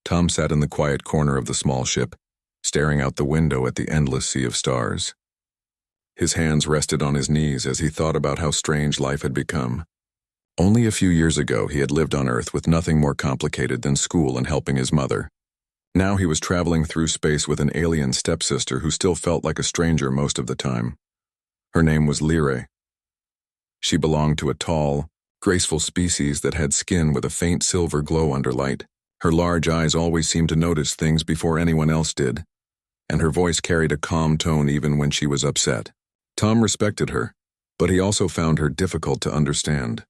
Tom sat in the quiet corner of the small ship, staring out the window at the endless sea of stars. His hands rested on his knees as he thought about how strange life had become. Only a few years ago he had lived on Earth with nothing more complicated than school and helping his mother. Now he was traveling through space with an alien stepsister who still felt like a stranger most of the time. Her name was Lyrae. She belonged to a tall, graceful species that had skin with a faint silver glow under light. Her large eyes always seemed to notice things before anyone else did, and her voice carried a calm tone even when she was upset. Tom respected her, but he also found her difficult to understand.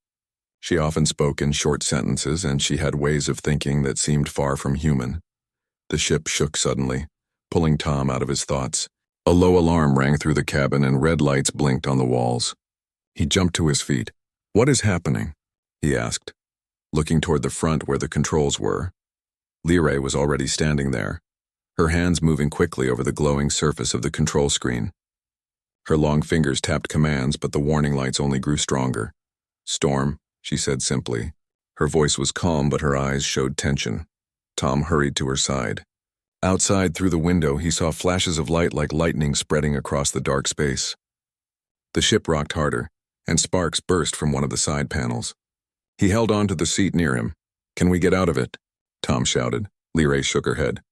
She often spoke in short sentences, and she had ways of thinking that seemed far from human. The ship shook suddenly, pulling Tom out of his thoughts. A low alarm rang through the cabin and red lights blinked on the walls. He jumped to his feet. "What is happening?" he asked, looking toward the front where the controls were. Lyrae was already standing there, her hands moving quickly over the glowing surface of the control screen. Her long fingers tapped commands, but the warning lights only grew stronger. "Storm," she said simply. Her voice was calm, but her eyes showed tension. Tom hurried to her side. Outside, through the window, he saw flashes of light like lightning spreading across the dark space. The ship rocked harder, and sparks burst from one of the side panels. He held on to the seat near him. "Can we get out of it?" Tom shouted. Lyrae shook her head.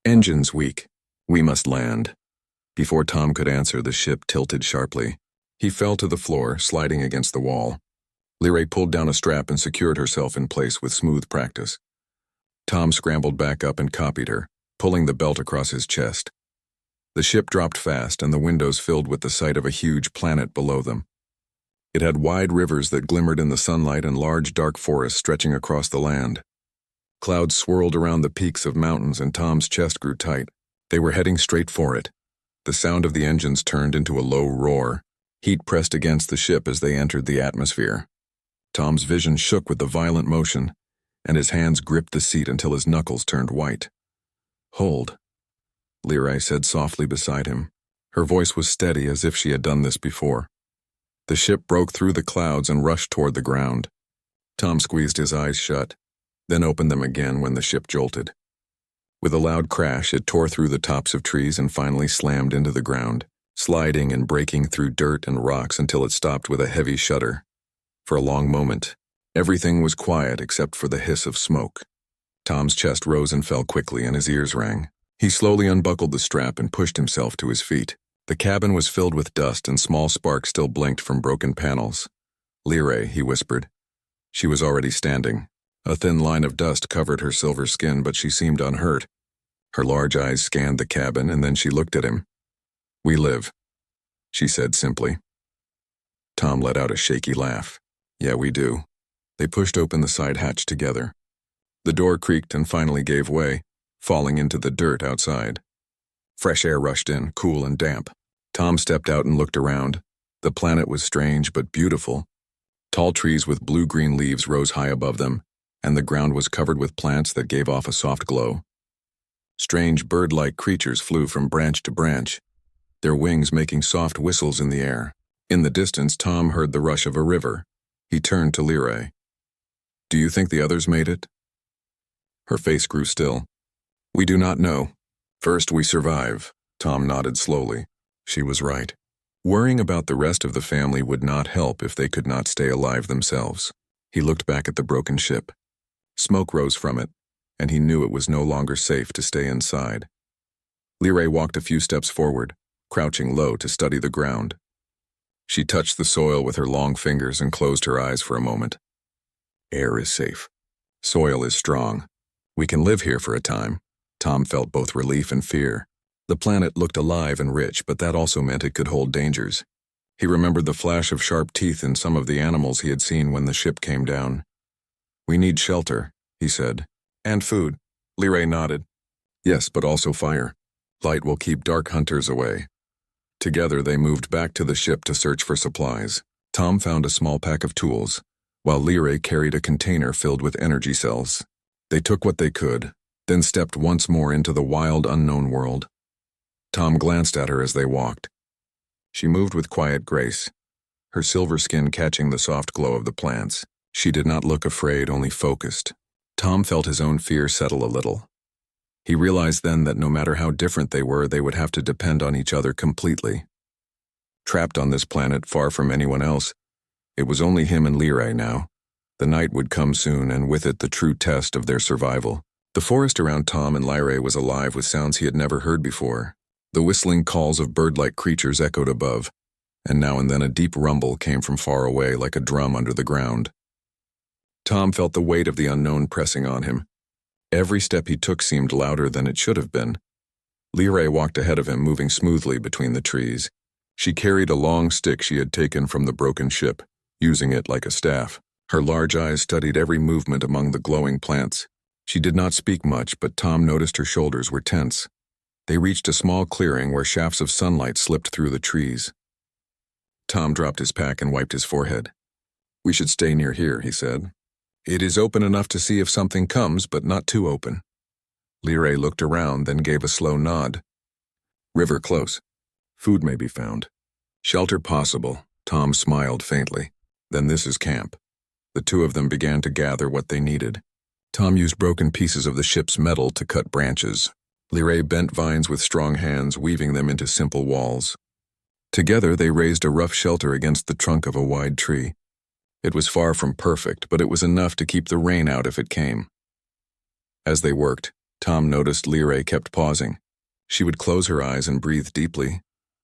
"Engine's weak. We must land." Before Tom could answer, the ship tilted sharply. He fell to the floor, sliding against the wall. Lyrae pulled down a strap and secured herself in place with smooth practice. Tom scrambled back up and copied her, pulling the belt across his chest. The ship dropped fast, and the windows filled with the sight of a huge planet below them. It had wide rivers that glimmered in the sunlight and large dark forests stretching across the land. Clouds swirled around the peaks of mountains, and Tom's chest grew tight. They were heading straight for it. The sound of the engines turned into a low roar. Heat pressed against the ship as they entered the atmosphere. Tom's vision shook with the violent motion, and his hands gripped the seat until his knuckles turned white. "Hold," Lyrae said softly beside him. Her voice was steady, as if she had done this before. The ship broke through the clouds and rushed toward the ground. Tom squeezed his eyes shut, then opened them again when the ship jolted. With a loud crash, it tore through the tops of trees and finally slammed into the ground, sliding and breaking through dirt and rocks until it stopped with a heavy shudder. For a long moment, everything was quiet except for the hiss of smoke. Tom's chest rose and fell quickly, and his ears rang. He slowly unbuckled the strap and pushed himself to his feet. The cabin was filled with dust, and small sparks still blinked from broken panels. "Lyrae," he whispered. She was already standing. A thin line of dust covered her silver skin, but she seemed unhurt. Her large eyes scanned the cabin, and then she looked at him. "We live," she said simply. Tom let out a shaky laugh. "Yeah, we do." They pushed open the side hatch together. The door creaked and finally gave way, falling into the dirt outside. Fresh air rushed in, cool and damp. Tom stepped out and looked around. The planet was strange but beautiful. Tall trees with blue-green leaves rose high above them, and the ground was covered with plants that gave off a soft glow. Strange bird-like creatures flew from branch to branch, their wings making soft whistles in the air. In the distance, Tom heard the rush of a river. He turned to Lyrae. "Do you think the others made it?" Her face grew still. "We do not know. First we survive." Tom nodded slowly. She was right. Worrying about the rest of the family would not help if they could not stay alive themselves. He looked back at the broken ship. Smoke rose from it, and he knew it was no longer safe to stay inside. Lyrae walked a few steps forward, crouching low to study the ground. She touched the soil with her long fingers and closed her eyes for a moment. "Air is safe. Soil is strong. We can live here for a time." Tom felt both relief and fear. The planet looked alive and rich, but that also meant it could hold dangers. He remembered the flash of sharp teeth in some of the animals he had seen when the ship came down. "We need shelter," he said. "And food." Lyrae nodded. "Yes, but also fire. Light will keep dark hunters away." Together they moved back to the ship to search for supplies. Tom found a small pack of tools, while Lyrae carried a container filled with energy cells. They took what they could, then stepped once more into the wild, unknown world. Tom glanced at her as they walked. She moved with quiet grace, her silver skin catching the soft glow of the plants. She did not look afraid, only focused. Tom felt his own fear settle a little. He realized then that no matter how different they were, they would have to depend on each other completely. Trapped on this planet, far from anyone else, it was only him and Lyrae now. The night would come soon, and with it the true test of their survival. The forest around Tom and Lyrae was alive with sounds he had never heard before. The whistling calls of bird-like creatures echoed above, and now and then a deep rumble came from far away like a drum under the ground. Tom felt the weight of the unknown pressing on him. Every step he took seemed louder than it should have been. Lyrae walked ahead of him, moving smoothly between the trees. She carried a long stick she had taken from the broken ship, using it like a staff. Her large eyes studied every movement among the glowing plants. She did not speak much, but Tom noticed her shoulders were tense. They reached a small clearing where shafts of sunlight slipped through the trees. Tom dropped his pack and wiped his forehead. "We should stay near here," he said. "It is open enough to see if something comes, but not too open." Lyrae looked around, then gave a slow nod. "River close. Food may be found. Shelter possible." Tom smiled faintly. "Then this is camp." The two of them began to gather what they needed. Tom used broken pieces of the ship's metal to cut branches. Lyrae bent vines with strong hands, weaving them into simple walls. Together they raised a rough shelter against the trunk of a wide tree. It was far from perfect, but it was enough to keep the rain out if it came. As they worked, Tom noticed Lyrae kept pausing. She would close her eyes and breathe deeply,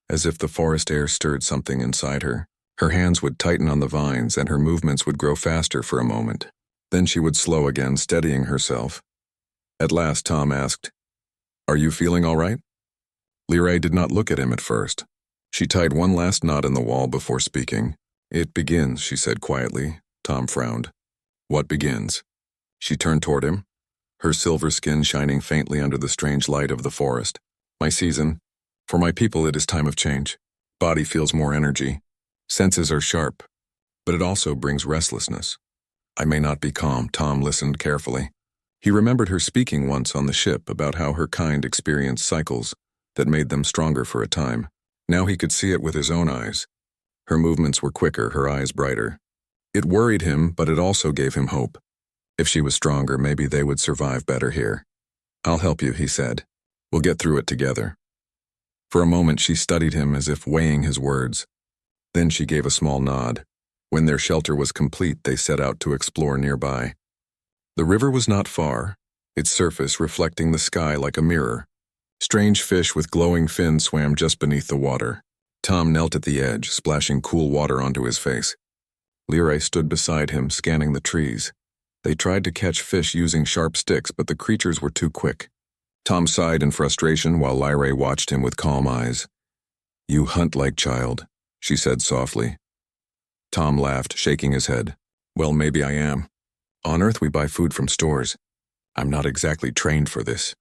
as if the forest air stirred something inside her. Her hands would tighten on the vines, and her movements would grow faster for a moment. Then she would slow again, steadying herself. At last, Tom asked, "Are you feeling all right?" Lyrae did not look at him at first. She tied one last knot in the wall before speaking. "It begins," she said quietly. Tom frowned. "What begins?" She turned toward him, her silver skin shining faintly under the strange light of the forest. "My season. For my people, it is time of change. Body feels more energy. Senses are sharp. But it also brings restlessness. I may not be calm." Tom listened carefully. He remembered her speaking once on the ship about how her kind experienced cycles that made them stronger for a time. Now he could see it with his own eyes. Her movements were quicker, her eyes brighter. It worried him, but it also gave him hope. If she was stronger, maybe they would survive better here. "I'll help you," he said. "We'll get through it together." For a moment she studied him as if weighing his words. Then she gave a small nod. When their shelter was complete, they set out to explore nearby. The river was not far, its surface reflecting the sky like a mirror. Strange fish with glowing fins swam just beneath the water. Tom knelt at the edge, splashing cool water onto his face. Lyrae stood beside him, scanning the trees. They tried to catch fish using sharp sticks, but the creatures were too quick. Tom sighed in frustration while Lyrae watched him with calm eyes. "You hunt like child," she said softly. Tom laughed, shaking his head. "Well, maybe I am. On Earth we buy food from stores. I'm not exactly trained for this."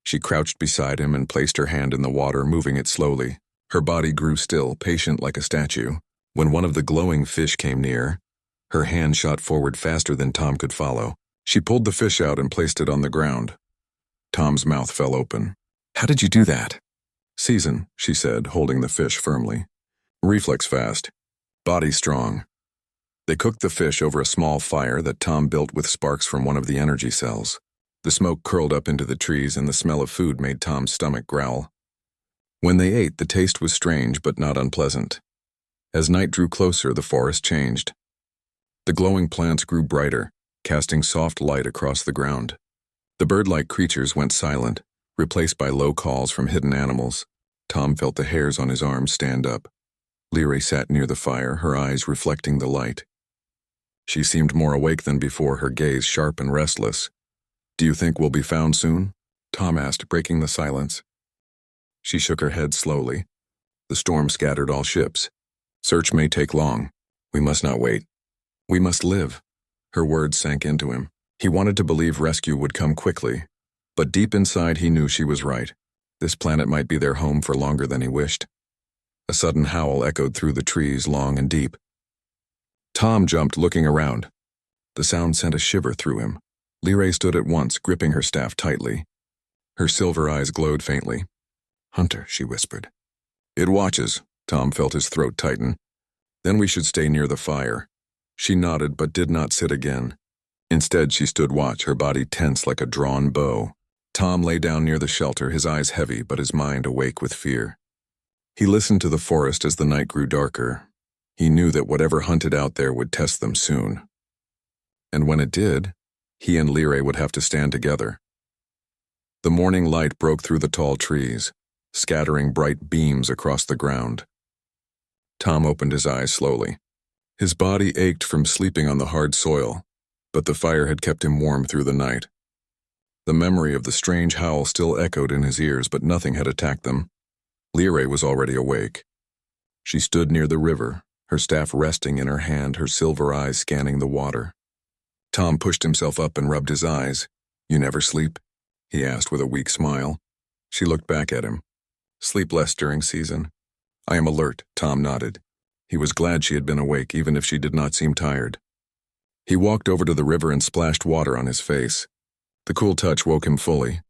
She crouched beside him and placed her hand in the water, moving it slowly. Her body grew still, patient like a statue. When one of the glowing fish came near, her hand shot forward faster than Tom could follow. She pulled the fish out and placed it on the ground. Tom's mouth fell open. "How did you do that?" "Season," she said, holding the fish firmly. "Reflex fast. Body strong." They cooked the fish over a small fire that Tom built with sparks from one of the energy cells. The smoke curled up into the trees, and the smell of food made Tom's stomach growl. When they ate, the taste was strange but not unpleasant. As night drew closer, the forest changed. The glowing plants grew brighter, casting soft light across the ground. The bird-like creatures went silent, replaced by low calls from hidden animals. Tom felt the hairs on his arms stand up. Lyrae sat near the fire, her eyes reflecting the light. She seemed more awake than before, her gaze sharp and restless. "Do you think we'll be found soon?" Tom asked, breaking the silence. She shook her head slowly. "The storm scattered all ships. Search may take long. We must not wait. We must live." Her words sank into him. He wanted to believe rescue would come quickly, but deep inside he knew she was right. This planet might be their home for longer than he wished. A sudden howl echoed through the trees, long and deep. Tom jumped, looking around. The sound sent a shiver through him. Lyrae stood at once, gripping her staff tightly. Her silver eyes glowed faintly. "Hunter," she whispered. "It watches." Tom felt his throat tighten. "Then we should stay near the fire." She nodded but did not sit again. Instead, she stood watch, her body tense like a drawn bow. Tom lay down near the shelter, his eyes heavy but his mind awake with fear. He listened to the forest as the night grew darker. He knew that whatever hunted out there would test them soon. And when it did, he and Lyrae would have to stand together. The morning light broke through the tall trees, scattering bright beams across the ground. Tom opened his eyes slowly. His body ached from sleeping on the hard soil, but the fire had kept him warm through the night. The memory of the strange howl still echoed in his ears, but nothing had attacked them. Lyrae was already awake. She stood near the river, her staff resting in her hand, her silver eyes scanning the water. Tom pushed himself up and rubbed his eyes. "You never sleep?" he asked with a weak smile. She looked back at him. "Sleep less during season." "I am alert," Tom nodded. He was glad she had been awake, even if she did not seem tired. He walked over to the river and splashed water on his face. The cool touch woke him fully.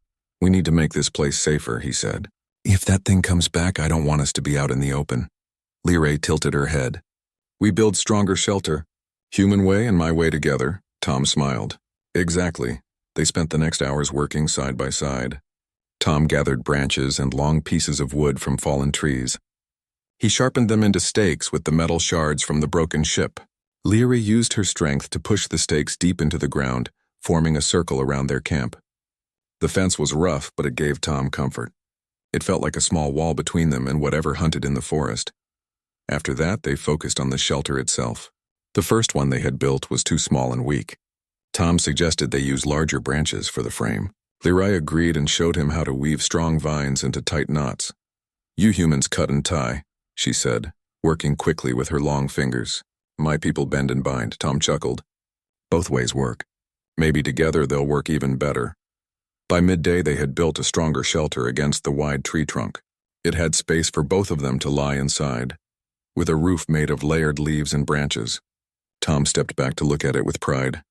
"We need to make this place safer," he said. "If that thing comes back, I don't want us to be out in the open." Lyrae tilted her head. "We build stronger shelter. Human way and my way together," Tom smiled. "Exactly." They spent the next hours working side by side. Tom gathered branches and long pieces of wood from fallen trees. He sharpened them into stakes with the metal shards from the broken ship. Lyrae used her strength to push the stakes deep into the ground, forming a circle around their camp. The fence was rough, but it gave Tom comfort. It felt like a small wall between them and whatever hunted in the forest. After that, they focused on the shelter itself. The first one they had built was too small and weak. Tom suggested they use larger branches for the frame. Lyrae agreed and showed him how to weave strong vines into tight knots. "You humans cut and tie," she said, working quickly with her long fingers. "My people bend and bind," Tom chuckled. "Both ways work. Maybe together they'll work even better." By midday they had built a stronger shelter against the wide tree trunk. It had space for both of them to lie inside, with a roof made of layered leaves and branches. Tom stepped back to look at it with pride.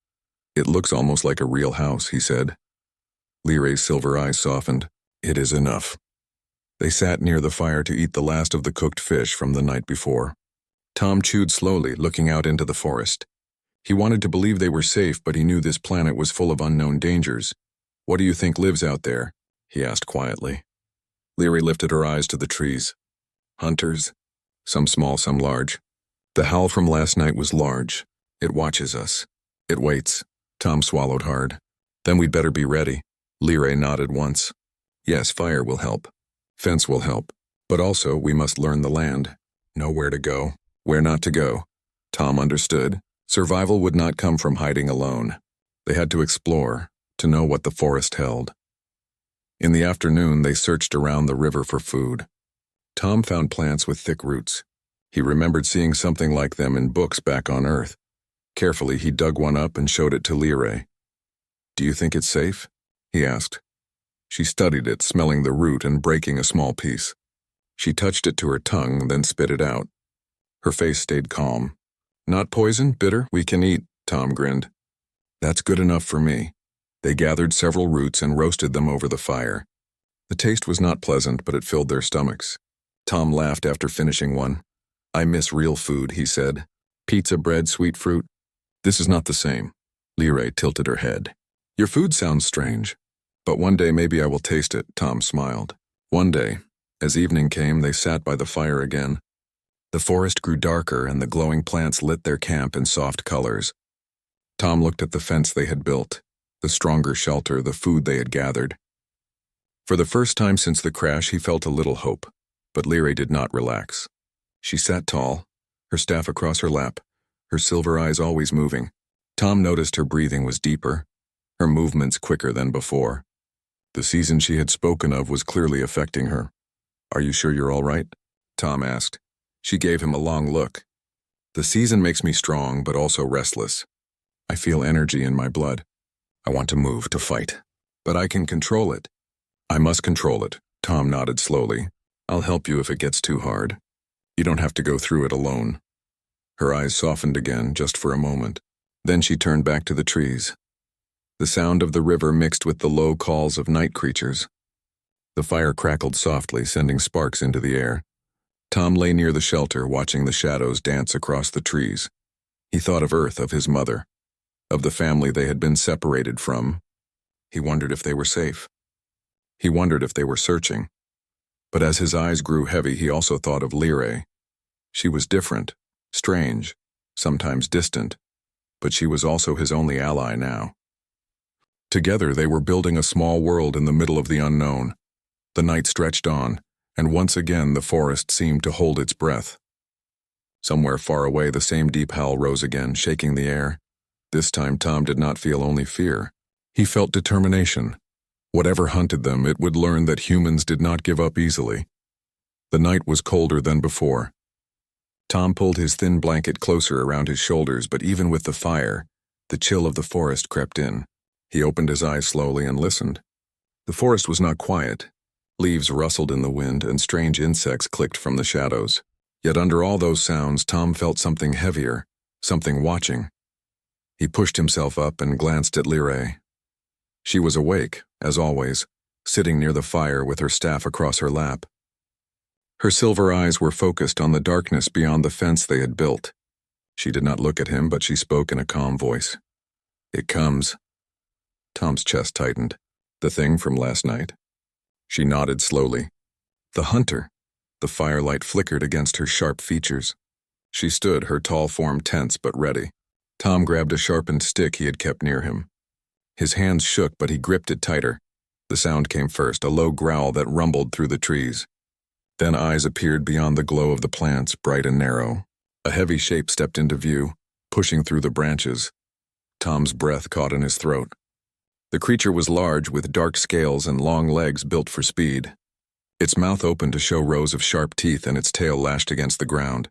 "It looks almost like a real house," he said. Lyrae's silver eyes softened. "It is enough." They sat near the fire to eat the last of the cooked fish from the night before. Tom chewed slowly, looking out into the forest. He wanted to believe they were safe, but he knew this planet was full of unknown dangers. "What do you think lives out there?" he asked quietly. Lyrae lifted her eyes to the trees. "Hunters. Some small, some large. The howl from last night was large. It watches us. It waits." Tom swallowed hard. "Then we'd better be ready." Lyrae nodded once. "Yes, fire will help. Fence will help. But also, we must learn the land. Know where to go, where not to go." Tom understood. Survival would not come from hiding alone. They had to explore, to know what the forest held. In the afternoon, they searched around the river for food. Tom found plants with thick roots. He remembered seeing something like them in books back on Earth. Carefully, he dug one up and showed it to Lyrae. "Do you think it's safe?" he asked. She studied it, smelling the root and breaking a small piece. She touched it to her tongue, then spit it out. Her face stayed calm. "Not poison, bitter, we can eat," Tom grinned. "That's good enough for me." They gathered several roots and roasted them over the fire. The taste was not pleasant, but it filled their stomachs. Tom laughed after finishing one. "I miss real food," he said. "Pizza, bread, sweet fruit. This is not the same." Lyrae tilted her head. "Your food sounds strange. But one day maybe I will taste it," Tom smiled. One day, as evening came, they sat by the fire again. The forest grew darker and the glowing plants lit their camp in soft colors. Tom looked at the fence they had built, the stronger shelter, the food they had gathered. For the first time since the crash, he felt a little hope, but Lyrae did not relax. She sat tall, her staff across her lap, her silver eyes always moving. Tom noticed her breathing was deeper, her movements quicker than before. The season she had spoken of was clearly affecting her. "Are you sure you're all right?" Tom asked. She gave him a long look. "The season makes me strong, but also restless. I feel energy in my blood. I want to move, to fight. But I can control it." "I must control it," Tom nodded slowly. "I'll help you if it gets too hard. You don't have to go through it alone." Her eyes softened again, just for a moment. Then she turned back to the trees. The sound of the river mixed with the low calls of night creatures. The fire crackled softly, sending sparks into the air. Tom lay near the shelter, watching the shadows dance across the trees. He thought of Earth, of his mother, of the family they had been separated from. He wondered if they were safe. He wondered if they were searching. But as his eyes grew heavy, he also thought of Lyrae. She was different, strange, sometimes distant, but she was also his only ally now. Together they were building a small world in the middle of the unknown. The night stretched on, and once again the forest seemed to hold its breath. Somewhere far away, the same deep howl rose again, shaking the air. This time Tom did not feel only fear. He felt determination. Whatever hunted them, it would learn that humans did not give up easily. The night was colder than before. Tom pulled his thin blanket closer around his shoulders, but even with the fire, the chill of the forest crept in. He opened his eyes slowly and listened. The forest was not quiet. Leaves rustled in the wind, and strange insects clicked from the shadows. Yet under all those sounds, Tom felt something heavier, something watching. He pushed himself up and glanced at Lyrae. She was awake, as always, sitting near the fire with her staff across her lap. Her silver eyes were focused on the darkness beyond the fence they had built. She did not look at him, but she spoke in a calm voice. "It comes." Tom's chest tightened. "The thing from last night?" She nodded slowly. "The hunter." The firelight flickered against her sharp features. She stood, her tall form tense but ready. Tom grabbed a sharpened stick he had kept near him. His hands shook, but he gripped it tighter. The sound came first, a low growl that rumbled through the trees. Then eyes appeared beyond the glow of the plants, bright and narrow. A heavy shape stepped into view, pushing through the branches. Tom's breath caught in his throat. The creature was large, with dark scales and long legs built for speed. Its mouth opened to show rows of sharp teeth, and its tail lashed against the ground.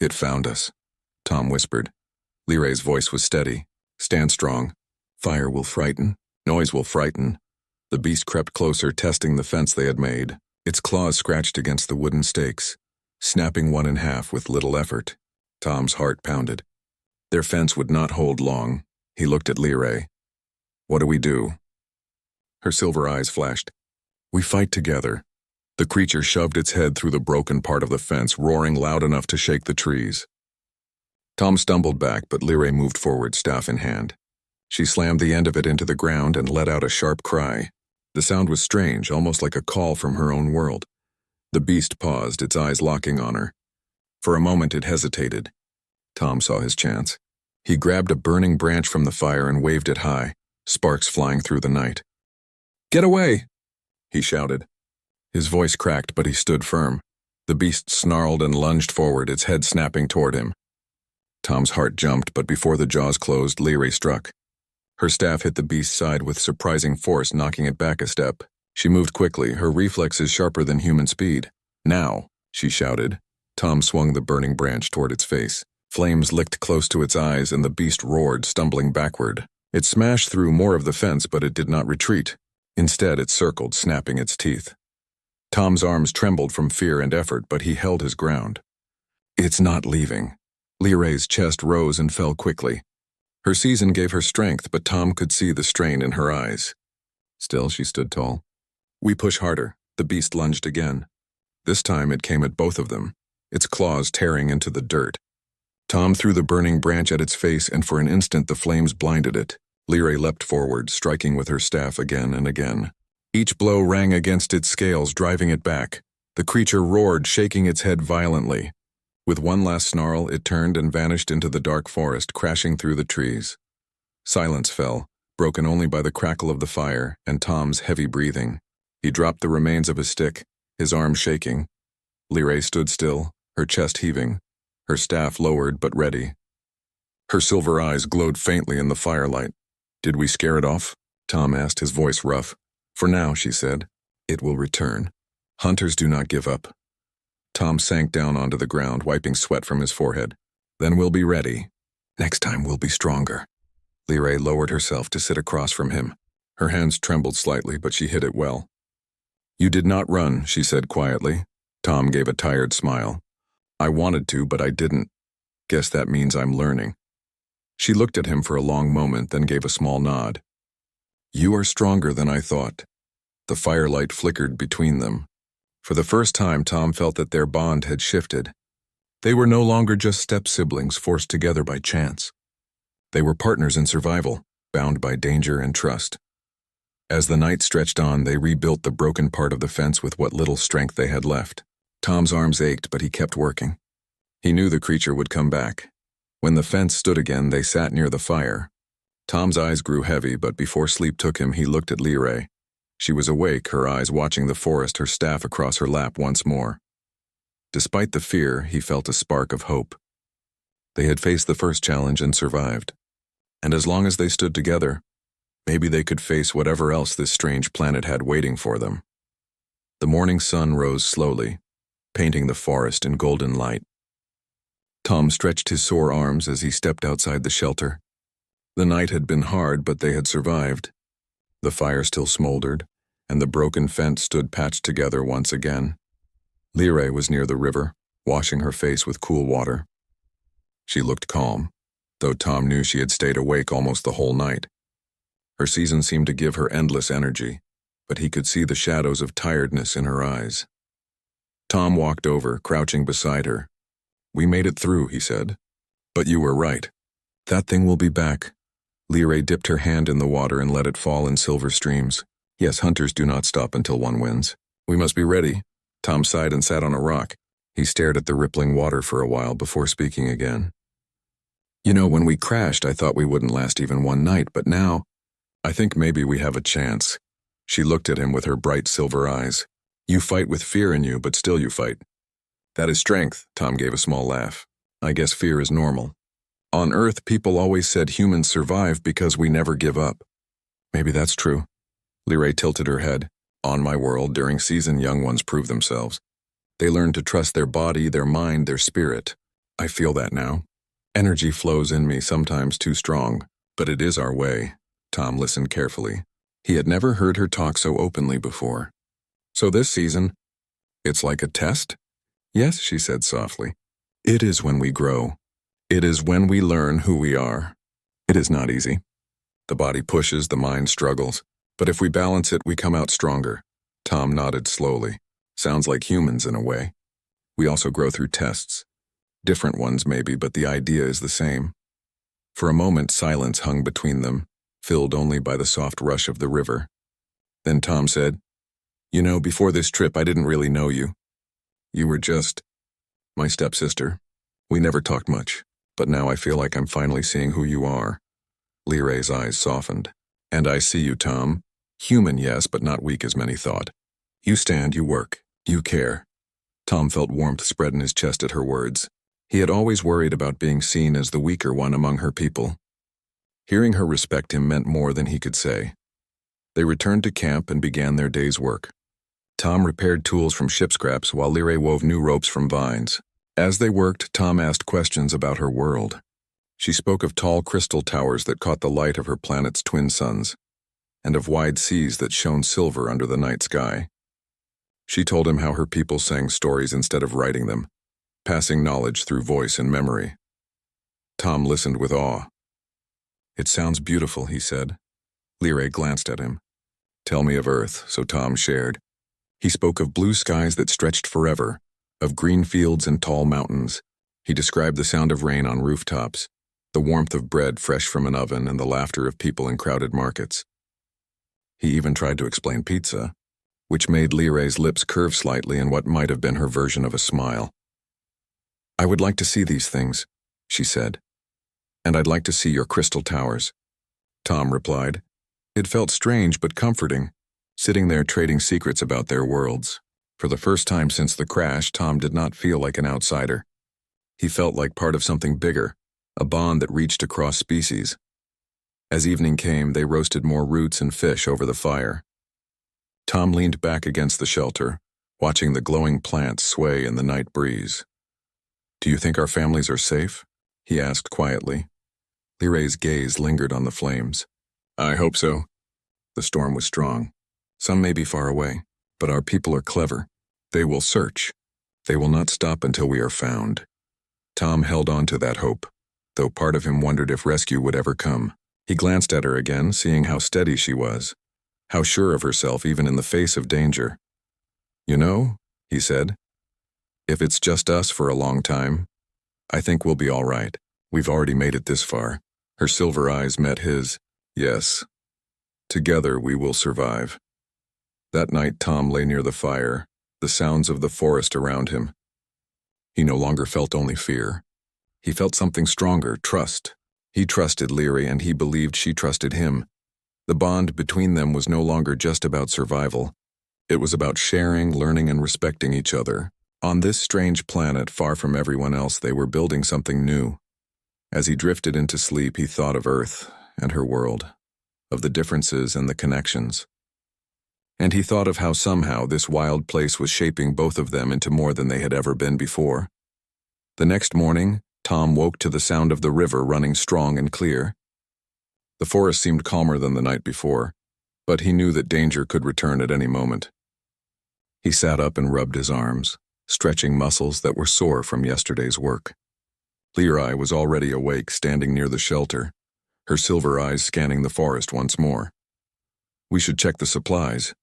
"It found us," Tom whispered. Lyrae's voice was steady. "Stand strong. Fire will frighten. Noise will frighten." The beast crept closer, testing the fence they had made. Its claws scratched against the wooden stakes, snapping one in half with little effort. Tom's heart pounded. Their fence would not hold long. He looked at Lyrae. "What do we do?" Her silver eyes flashed. "We fight together." The creature shoved its head through the broken part of the fence, roaring loud enough to shake the trees. Tom stumbled back, but Lyrae moved forward, staff in hand. She slammed the end of it into the ground and let out a sharp cry. The sound was strange, almost like a call from her own world. The beast paused, its eyes locking on her. For a moment it hesitated. Tom saw his chance. He grabbed a burning branch from the fire and waved it high, sparks flying through the night. "Get away!" he shouted. His voice cracked, but he stood firm. The beast snarled and lunged forward, its head snapping toward him. Tom's heart jumped, but before the jaws closed, Lyrae struck. Her staff hit the beast's side with surprising force, knocking it back a step. She moved quickly, her reflexes sharper than human speed. "Now!" she shouted. Tom swung the burning branch toward its face. Flames licked close to its eyes, and the beast roared, stumbling backward. It smashed through more of the fence, but it did not retreat. Instead, it circled, snapping its teeth. Tom's arms trembled from fear and effort, but he held his ground. "It's not leaving." Lyrae's chest rose and fell quickly. Her season gave her strength, but Tom could see the strain in her eyes. Still, she stood tall. "We push harder." The beast lunged again. This time it came at both of them, its claws tearing into the dirt. Tom threw the burning branch at its face, and for an instant the flames blinded it. Lyrae leapt forward, striking with her staff again and again. Each blow rang against its scales, driving it back. The creature roared, shaking its head violently. With one last snarl, it turned and vanished into the dark forest, crashing through the trees. Silence fell, broken only by the crackle of the fire and Tom's heavy breathing. He dropped the remains of his stick, his arm shaking. Lyrae stood still, her chest heaving, her staff lowered but ready. Her silver eyes glowed faintly in the firelight. "Did we scare it off?" Tom asked, his voice rough. "For now," she said. "It will return. Hunters do not give up." Tom sank down onto the ground, wiping sweat from his forehead. "Then we'll be ready. Next time we'll be stronger." Lyrae lowered herself to sit across from him. Her hands trembled slightly, but she hid it well. "You did not run," she said quietly. Tom gave a tired smile. "I wanted to, but I didn't. Guess that means I'm learning." She looked at him for a long moment, then gave a small nod. "You are stronger than I thought." The firelight flickered between them. For the first time, Tom felt that their bond had shifted. They were no longer just step-siblings forced together by chance. They were partners in survival, bound by danger and trust. As the night stretched on, they rebuilt the broken part of the fence with what little strength they had left. Tom's arms ached, but he kept working. He knew the creature would come back. When the fence stood again, they sat near the fire. Tom's eyes grew heavy, but before sleep took him, he looked at Leray. She was awake, her eyes watching the forest, her staff across her lap once more. Despite the fear, he felt a spark of hope. They had faced the first challenge and survived. And as long as they stood together, maybe they could face whatever else this strange planet had waiting for them. The morning sun rose slowly, painting the forest in golden light. Tom stretched his sore arms as he stepped outside the shelter. The night had been hard, but they had survived. The fire still smoldered, and the broken fence stood patched together once again. Leray was near the river, washing her face with cool water. She looked calm, though Tom knew she had stayed awake almost the whole night. Her season seemed to give her endless energy, but he could see the shadows of tiredness in her eyes. Tom walked over, crouching beside her. "We made it through," he said. "But you were right. That thing will be back." Leray dipped her hand in the water and let it fall in silver streams. "Yes, hunters do not stop until one wins. We must be ready." Tom sighed and sat on a rock. He stared at the rippling water for a while before speaking again. "You know, when we crashed, I thought we wouldn't last even one night, but now, I think maybe we have a chance." She looked at him with her bright silver eyes. "You fight with fear in you, but still you fight." "That is strength," Tom gave a small laugh. "I guess fear is normal. On Earth, people always said humans survive because we never give up." "Maybe that's true." Leray tilted her head. "On my world, during season, young ones prove themselves. They learn to trust their body, their mind, their spirit. I feel that now. Energy flows in me, sometimes too strong, but it is our way." Tom listened carefully. He had never heard her talk so openly before. "So this season, it's like a test?" "Yes," she said softly. "It is when we grow. It is when we learn who we are. It is not easy. The body pushes, the mind struggles. But if we balance it, we come out stronger." Tom nodded slowly. "Sounds like humans in a way. We also grow through tests. Different ones maybe, but the idea is the same." For a moment, silence hung between them, filled only by the soft rush of the river. Then Tom said, "You know, before this trip, I didn't really know you. You were just my stepsister. We never talked much, but now I feel like I'm finally seeing who you are." Leray's eyes softened. "And I see you, Tom. Human, yes, but not weak as many thought. You stand, you work, you care." Tom felt warmth spread in his chest at her words. He had always worried about being seen as the weaker one among her people. Hearing her respect him meant more than he could say. They returned to camp and began their day's work. Tom repaired tools from ship scraps while Leray wove new ropes from vines. As they worked, Tom asked questions about her world. She spoke of tall crystal towers that caught the light of her planet's twin suns, and of wide seas that shone silver under the night sky. She told him how her people sang stories instead of writing them, passing knowledge through voice and memory. Tom listened with awe. "It sounds beautiful," he said. Leray glanced at him. "Tell me of Earth," so Tom shared. He spoke of blue skies that stretched forever, of green fields and tall mountains. He described the sound of rain on rooftops, the warmth of bread fresh from an oven, and the laughter of people in crowded markets. He even tried to explain pizza, which made Leray's lips curve slightly in what might have been her version of a smile. "I would like to see these things," she said. "And I'd like to see your crystal towers," Tom replied. It felt strange but comforting, sitting there trading secrets about their worlds. For the first time since the crash, Tom did not feel like an outsider. He felt like part of something bigger, a bond that reached across species. As evening came, they roasted more roots and fish over the fire. Tom leaned back against the shelter, watching the glowing plants sway in the night breeze. "Do you think our families are safe?" he asked quietly. Leray's gaze lingered on the flames. "I hope so." The storm was strong. "Some may be far away, but our people are clever. They will search. They will not stop until we are found." Tom held on to that hope, though part of him wondered if rescue would ever come. He glanced at her again, seeing how steady she was, how sure of herself even in the face of danger. "You know," he said, "if it's just us for a long time, I think we'll be all right. We've already made it this far." Her silver eyes met his. "Yes." Together we will survive. That night Tom lay near the fire, the sounds of the forest around him. He no longer felt only fear. He felt something stronger, trust. He trusted Leary and he believed she trusted him. The bond between them was no longer just about survival. It was about sharing, learning, and respecting each other. On this strange planet, far from everyone else, they were building something new. As he drifted into sleep, he thought of Earth and her world, of the differences and the connections. And he thought of how somehow this wild place was shaping both of them into more than they had ever been before. The next morning, Tom woke to the sound of the river running strong and clear. The forest seemed calmer than the night before, but he knew that danger could return at any moment. He sat up and rubbed his arms, stretching muscles that were sore from yesterday's work. Leary was already awake, standing near the shelter, her silver eyes scanning the forest once more. "We should check the supplies,"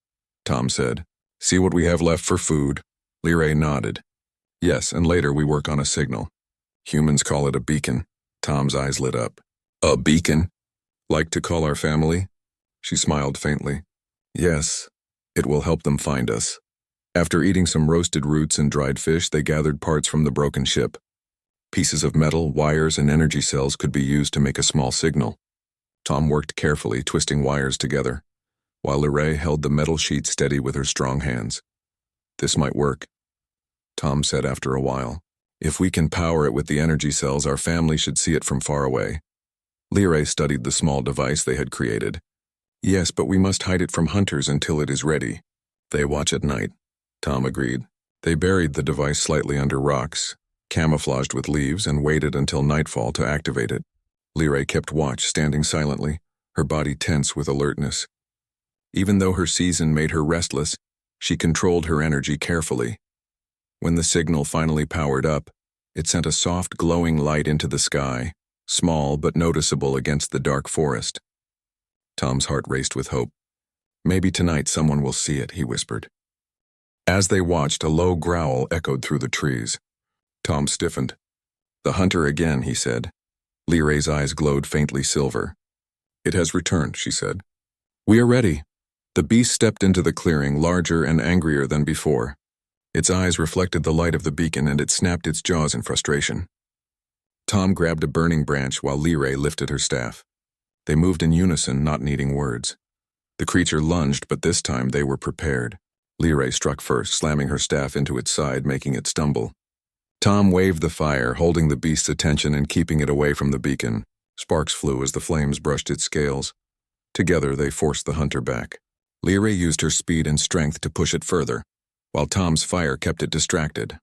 Tom said. "See what we have left for food." Leary nodded. "Yes, and later we work on a signal. Humans call it a beacon." Tom's eyes lit up. "A beacon? Like to call our family?" She smiled faintly. "Yes, it will help them find us." After eating some roasted roots and dried fish, they gathered parts from the broken ship. Pieces of metal, wires, and energy cells could be used to make a small signal. Tom worked carefully, twisting wires together, while Leray held the metal sheet steady with her strong hands. "This might work," Tom said after a while. "If we can power it with the energy cells, our family should see it from far away." Leary studied the small device they had created. "Yes, but we must hide it from hunters until it is ready." "They watch at night," Tom agreed. They buried the device slightly under rocks, camouflaged with leaves, and waited until nightfall to activate it. Leary kept watch, standing silently, her body tense with alertness. Even though her season made her restless, she controlled her energy carefully. When the signal finally powered up, it sent a soft, glowing light into the sky, small but noticeable against the dark forest. Tom's heart raced with hope. "Maybe tonight someone will see it," he whispered. As they watched, a low growl echoed through the trees. Tom stiffened. "The hunter again," he said. Leary's eyes glowed faintly silver. "It has returned," she said. "We are ready." The beast stepped into the clearing, larger and angrier than before. Its eyes reflected the light of the beacon, and it snapped its jaws in frustration. Tom grabbed a burning branch while Leary lifted her staff. They moved in unison, not needing words. The creature lunged, but this time they were prepared. Leary struck first, slamming her staff into its side, making it stumble. Tom waved the fire, holding the beast's attention and keeping it away from the beacon. Sparks flew as the flames brushed its scales. Together they forced the hunter back. Leary used her speed and strength to push it further, while Tom's fire kept it distracted.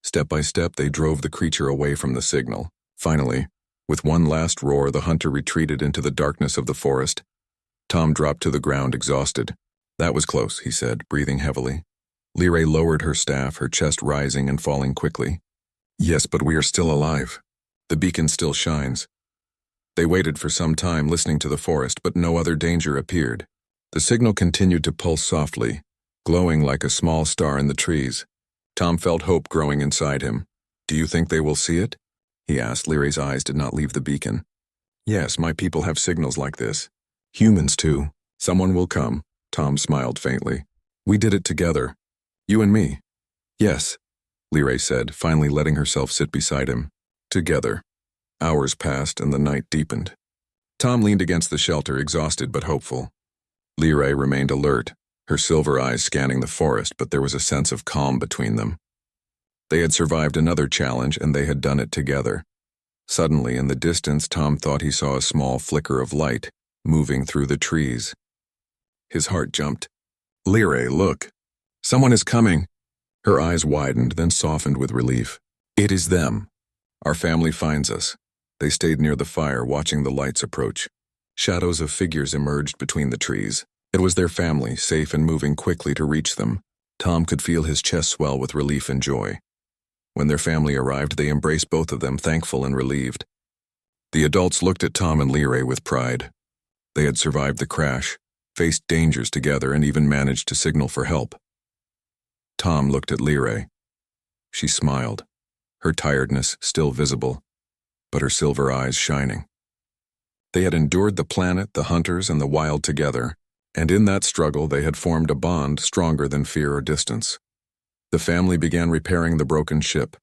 Step by step, they drove the creature away from the signal. Finally, with one last roar, the hunter retreated into the darkness of the forest. Tom dropped to the ground, exhausted. "That was close," he said, breathing heavily. Leary lowered her staff, her chest rising and falling quickly. "Yes, but we are still alive. The beacon still shines." They waited for some time, listening to the forest, but no other danger appeared. The signal continued to pulse softly, glowing like a small star in the trees. Tom felt hope growing inside him. "Do you think they will see it?" he asked. Leary's eyes did not leave the beacon. "Yes, my people have signals like this. Humans too. Someone will come." Tom smiled faintly. "We did it together. You and me." "Yes," Leary said, finally letting herself sit beside him. "Together." Hours passed and the night deepened. Tom leaned against the shelter, exhausted but hopeful. Leary remained alert, her silver eyes scanning the forest, but there was a sense of calm between them. They had survived another challenge, and they had done it together. Suddenly, in the distance, Tom thought he saw a small flicker of light moving through the trees. His heart jumped. "Leary, look. Someone is coming." Her eyes widened, then softened with relief. "It is them. Our family finds us." They stayed near the fire, watching the lights approach. Shadows of figures emerged between the trees. It was their family, safe and moving quickly to reach them. Tom could feel his chest swell with relief and joy. When their family arrived, they embraced both of them, thankful and relieved. The adults looked at Tom and Leary with pride. They had survived the crash, faced dangers together, and even managed to signal for help. Tom looked at Leary. She smiled, her tiredness still visible, but her silver eyes shining. They had endured the planet, the hunters, and the wild together, and in that struggle they had formed a bond stronger than fear or distance. The family began repairing the broken ship,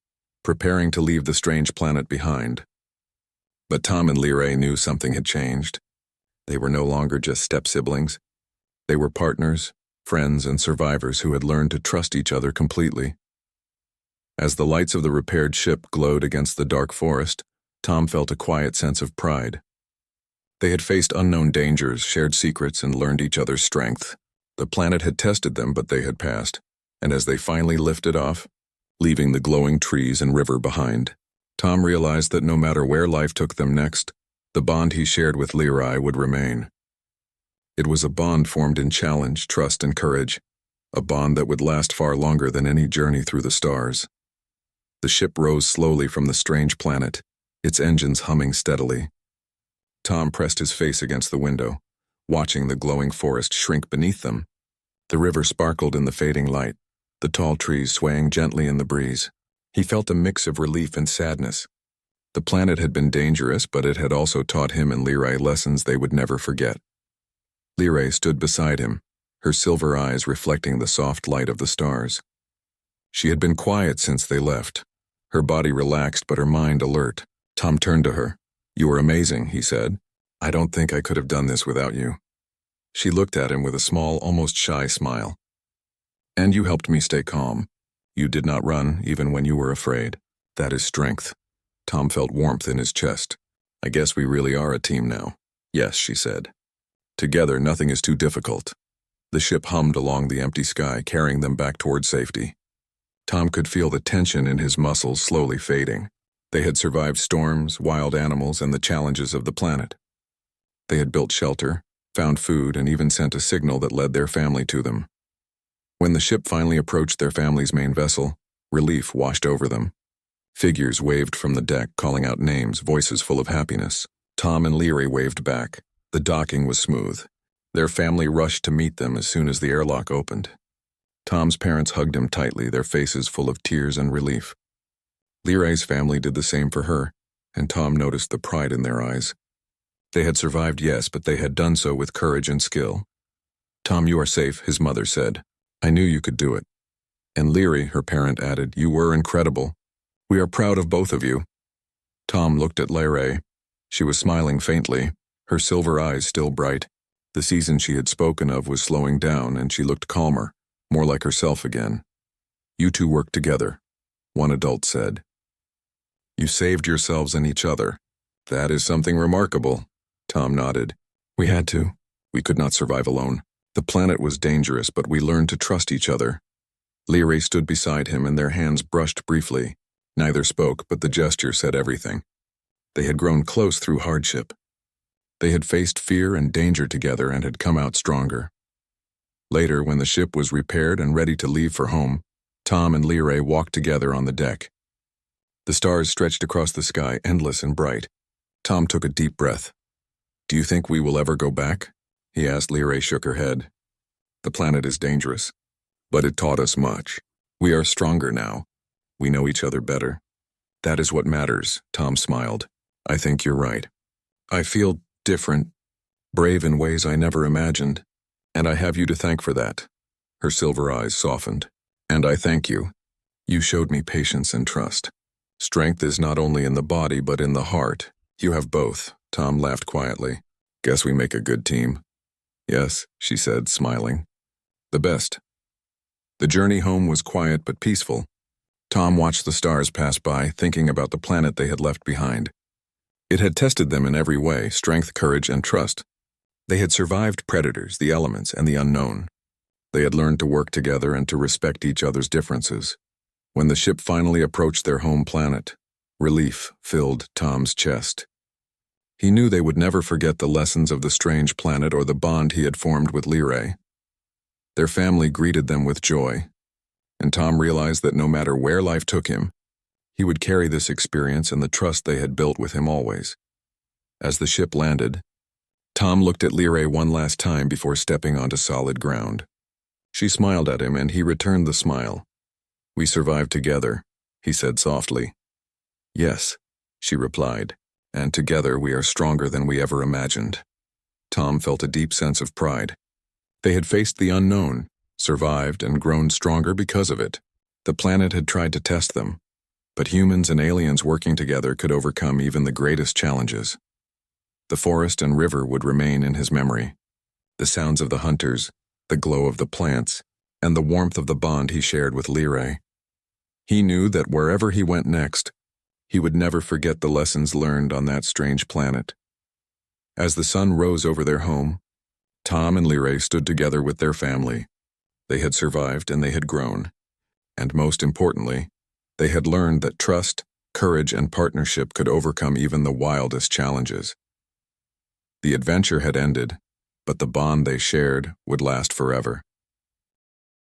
preparing to leave the strange planet behind. But Tom and Leray knew something had changed. They were no longer just step-siblings. They were partners, friends, and survivors who had learned to trust each other completely. As the lights of the repaired ship glowed against the dark forest, Tom felt a quiet sense of pride. They had faced unknown dangers, shared secrets, and learned each other's strength. The planet had tested them, but they had passed, and as they finally lifted off, leaving the glowing trees and river behind, Tom realized that no matter where life took them next, the bond he shared with Leray would remain. It was a bond formed in challenge, trust, and courage, a bond that would last far longer than any journey through the stars. The ship rose slowly from the strange planet, its engines humming steadily. Tom pressed his face against the window, watching the glowing forest shrink beneath them. The river sparkled in the fading light, the tall trees swaying gently in the breeze. He felt a mix of relief and sadness. The planet had been dangerous, but it had also taught him and Leray lessons they would never forget. Leray stood beside him, her silver eyes reflecting the soft light of the stars. She had been quiet since they left, her body relaxed but her mind alert. Tom turned to her. "You were amazing," he said. "I don't think I could have done this without you." She looked at him with a small, almost shy smile. "And you helped me stay calm. You did not run, even when you were afraid. That is strength." Tom felt warmth in his chest. "I guess we really are a team now." "Yes," she said. "Together, nothing is too difficult." The ship hummed along the empty sky, carrying them back toward safety. Tom could feel the tension in his muscles slowly fading. They had survived storms, wild animals, and the challenges of the planet. They had built shelter, found food, and even sent a signal that led their family to them. When the ship finally approached their family's main vessel, relief washed over them. Figures waved from the deck, calling out names, voices full of happiness. Tom and Leary waved back. The docking was smooth. Their family rushed to meet them as soon as the airlock opened. Tom's parents hugged him tightly, their faces full of tears and relief. Leary's family did the same for her, and Tom noticed the pride in their eyes. They had survived, yes, but they had done so with courage and skill. "Tom, you are safe," his mother said. "I knew you could do it." "And Leary," her parent added, "you were incredible. We are proud of both of you." Tom looked at Leary. She was smiling faintly, her silver eyes still bright. The season she had spoken of was slowing down, and she looked calmer, more like herself again. "You two worked together," one adult said. "You saved yourselves and each other. That is something remarkable." Tom nodded. "We had to. We could not survive alone. The planet was dangerous, but we learned to trust each other." Leary stood beside him, and their hands brushed briefly. Neither spoke, but the gesture said everything. They had grown close through hardship. They had faced fear and danger together and had come out stronger. Later, when the ship was repaired and ready to leave for home, Tom and Leary walked together on the deck. The stars stretched across the sky, endless and bright. Tom took a deep breath. "Do you think we will ever go back?" he asked. Leary shook her head. "The planet is dangerous, but it taught us much. We are stronger now. We know each other better. That is what matters," Tom smiled. "I think you're right. I feel different, brave in ways I never imagined, and I have you to thank for that." Her silver eyes softened. "And I thank you. You showed me patience and trust. Strength is not only in the body but in the heart. You have both." Tom laughed quietly. "Guess we make a good team." "Yes," she said, smiling. "The best." The journey home was quiet but peaceful. Tom watched the stars pass by, thinking about the planet they had left behind. It had tested them in every way, strength, courage, and trust. They had survived predators, the elements, and the unknown. They had learned to work together and to respect each other's differences. When the ship finally approached their home planet, relief filled Tom's chest. He knew they would never forget the lessons of the strange planet or the bond he had formed with Leary. Their family greeted them with joy, and Tom realized that no matter where life took him, he would carry this experience and the trust they had built with him always. As the ship landed, Tom looked at Leary one last time before stepping onto solid ground. She smiled at him, and he returned the smile. "We survived together," he said softly. "Yes," she replied, and together we are stronger than we ever imagined. Tom felt a deep sense of pride. They had faced the unknown, survived, and grown stronger because of it. The planet had tried to test them, but humans and aliens working together could overcome even the greatest challenges. The forest and river would remain in his memory. The sounds of the hunters, the glow of the plants, and the warmth of the bond he shared with Lyrae. He knew that wherever he went next, he would never forget the lessons learned on that strange planet. As the sun rose over their home, Tom and Lyrae stood together with their family. They had survived and they had grown. And most importantly, they had learned that trust, courage, and partnership could overcome even the wildest challenges. The adventure had ended, but the bond they shared would last forever.